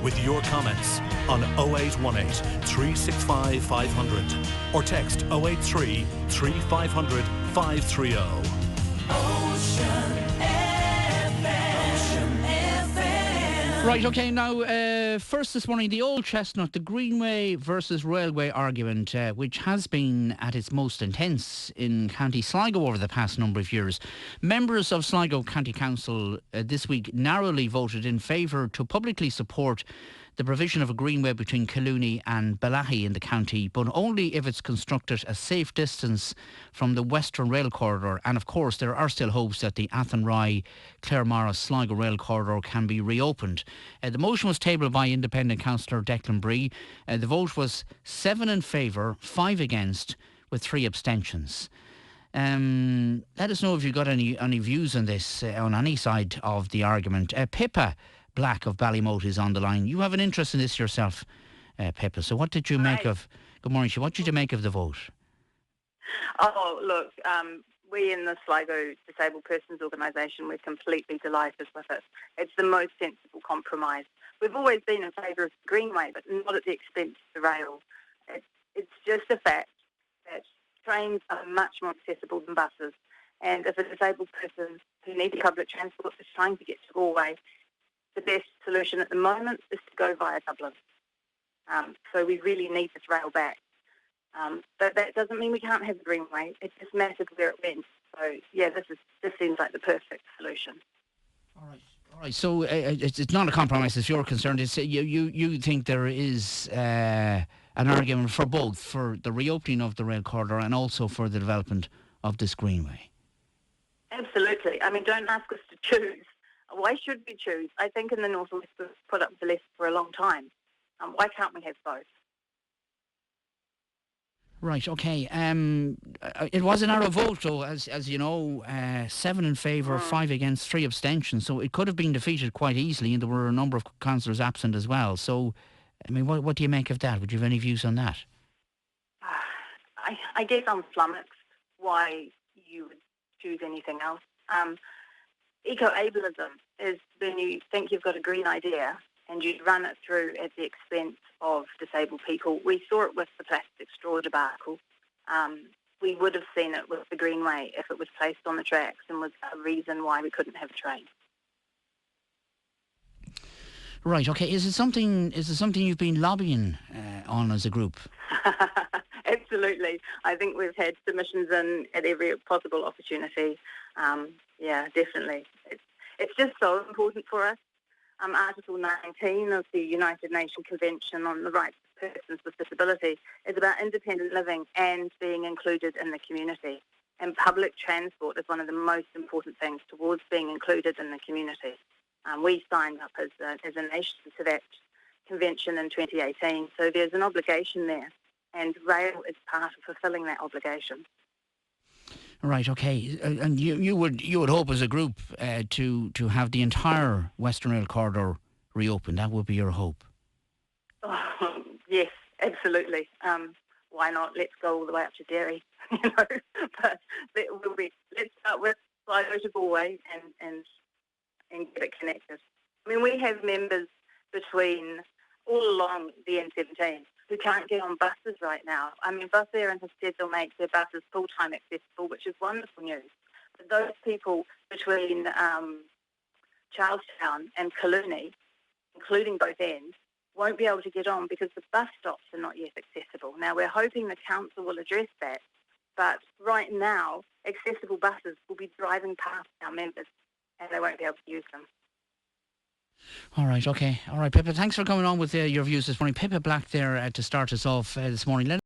with your comments on 0818 365 500 or text 083 3500 530. Right, okay, now, first this morning, the old chestnut, the Greenway versus Railway argument, which has been at its most intense in County Sligo over the past number of years. Members of Sligo County Council this week narrowly voted in favour to publicly support the provision of a greenway between Collooney and Balahy in the county, but only if it's constructed a safe distance from the Western Rail Corridor. And of course, there are still hopes that the Athenry, Claremorris, Sligo Rail Corridor can be reopened. The motion was tabled by independent councillor Declan Bree. The vote was 7 in favour, 5 against, with 3 abstentions. Let us know if you've got any views on this, on any side of the argument. Pippa Black of Ballymote is on the line. You have an interest in this yourself, Pippa. So what did you make of... Good morning, what did you make of the vote? Oh, look, we in the Sligo Disabled Persons Organisation, we're completely delighted with it. It's the most sensible compromise. We've always been in favour of the Greenway, but not at the expense of the rail. It's just a fact that trains are much more accessible than buses. And if a disabled person who needs public transport is trying to get to Galway, the best solution at the moment is to go via Dublin. So we really need this rail back. But that doesn't mean we can't have the Greenway. It just matters where it went. So, yeah, this seems like the perfect solution. All right. So it's not a compromise as you're concerned. It's, you think there is an argument for both, for the reopening of the rail corridor and also for the development of this Greenway? Absolutely. I mean, don't ask us to choose. Why should we choose? I think in the North West we've put up the list for a long time. Why can't we have both? Right, okay. It was a narrow vote, though, as you know, 7 in favour, 5 against, 3 abstentions. So it could have been defeated quite easily, and there were a number of councillors absent as well. So, I mean, what do you make of that? Would you have any views on that? I guess I'm flummoxed why you would choose anything else. Eco-ableism is when you think you've got a green idea and you run it through at the expense of disabled people. We saw it with the plastic straw debacle. We would have seen it with the Greenway if it was placed on the tracks and was a reason why we couldn't have a train. Right, okay. Is it something you've been lobbying on as a group? Absolutely. I think we've had submissions in at every possible opportunity. Yeah, definitely. It's just so important for us. Article 19 of the United Nations Convention on the Rights of Persons with Disabilities is about independent living and being included in the community. And public transport is one of the most important things towards being included in the community. We signed up as a nation to that convention in 2018, so there's an obligation there, and rail is part of fulfilling that obligation. Right, okay. And you would hope as a group to have the entire Western Rail Corridor reopened. That would be your hope. Oh, yes, absolutely. Why not? Let's go all the way up to Derry. But let's start with Sligo to Galway and get it connected. I mean, we have members all along the N17 who can't get on buses right now. I mean, Bus Air and instead they'll make their buses full-time accessible, which is wonderful news. But those people between Charlestown and Collooney, including both ends, won't be able to get on because the bus stops are not yet accessible. Now, we're hoping the council will address that, but right now, accessible buses will be driving past our members and they won't be able to use them. All right, okay. All right, Pippa, thanks for coming on with your views this morning. Pippa Black there to start us off this morning.